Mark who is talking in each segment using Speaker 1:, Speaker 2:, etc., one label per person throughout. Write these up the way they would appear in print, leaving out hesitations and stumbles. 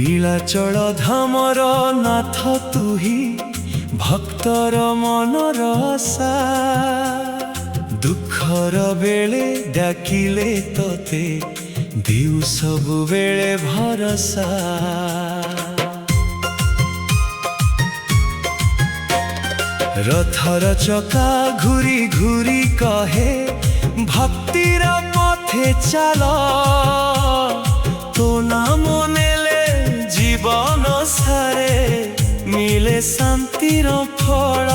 Speaker 1: নীলাচল ধামর নাথ তুহি ভক্তর মনর আশা দুঃখর বেলে ডাকিলে তোতে দিউ ସବୁବେଳେ ভরসা রথর চকা ঘুরি ঘুরি কহে ভক্তির পথে চাল তো নাম নেলে জীবন সারে মিলে শান্তির ফল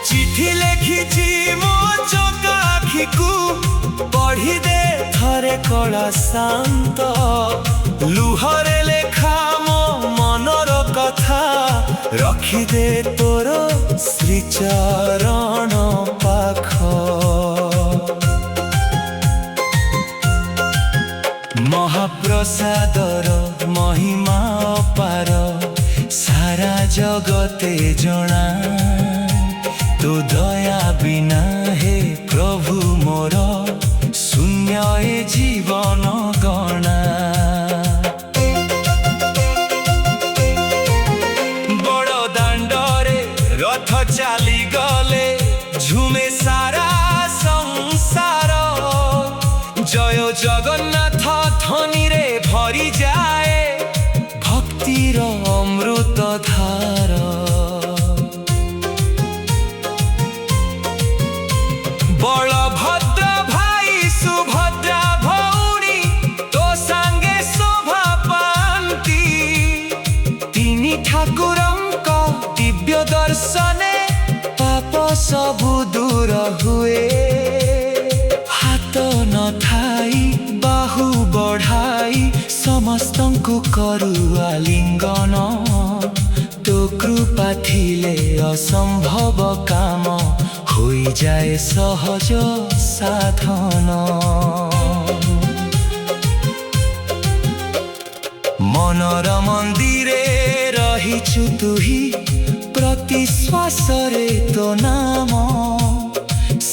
Speaker 1: চিঠি লেখিছি মো চকা আখিকু পঢ়ি দে থরে কলা শান্ত লুহরে লেখা মো মনর কথা রখি দে তোর শ্রীচରଣ পাখ মহাপ্রসাদর মহিমা অপার সারা জগতে জনা তো দয়া বিনা হে প্রভু মোর শূন্য এ জীবন গণা বড় দাণ্ডরে রথ চালি গলে ঝুমে সারা সংসার জয় জগন্নাথ ধ্বনিরে ভরি যায় ভক্তির অমৃত ধার বলভদ্র ভাই সুভদ্রা ভৌণী তো সাঙ্গে শোভা পান্তি তিনি ঠাকুরঙ্ক দিব্য দর্শনে পাপ সবু দূর ହୁଏ হাত নথাই বাহু বঢ়াই ସମସ୍ତଙ୍କୁ କରୁ ଆଲିଙ୍ଗନ ତୋ କୃପା ଥିଲେ ଅସମ୍ଭବ କାମ ହୋଇଯାଏ ସହଜ ସାଧନ ମନର ମନ୍ଦିରେ ରହିଛୁ ତୁହି ପ୍ରତି ଶ୍ୱାସରେ ତୋ ନାମ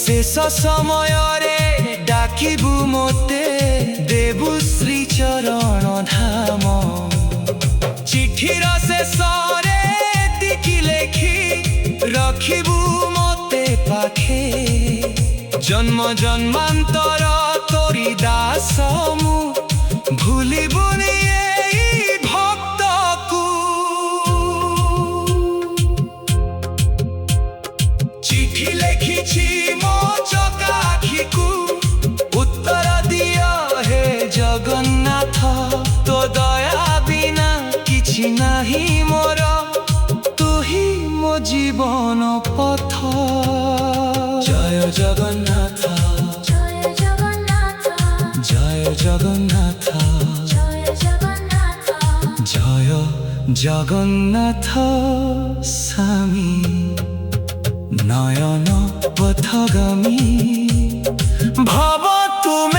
Speaker 1: ଶେଷ ସମୟରେ ଡାକିବୁ ମୋତେ ଦେବୁ ଶ୍ରୀଚରଣ ଧାମ ଚିଠିର ଶେଷରେ ଏତିକି ଲେଖି ରଖିବୁ ମୋତେ ପାଖେ ଜନ୍ମ ଜନ୍ମାନ୍ତର ତୋରି ଦାସ ମୁଁ ଭୁଲିବୁନି ଏଇ ଭକ୍ତକୁ ଚିଠି ଲେଖିଛି ମୋ ଚକା ଆଖିକୁ ଉତ୍ତର ଦିଅ ହେ ଜଗନ୍ନାଥ ତୋ ଦୟା ବିନା କିଛି ନାହିଁ ମୋର ତୁହି ମୋ ଜୀବନ ପଥ ଜୟ ଜଗନ୍ନାଥ
Speaker 2: জয় জগন্নাথ
Speaker 1: জয় জগন্নাথ
Speaker 2: জয় জগন্নাথ
Speaker 1: জয় জগন্নাথ স্বামী নয়ন পথগামী ভব তুমি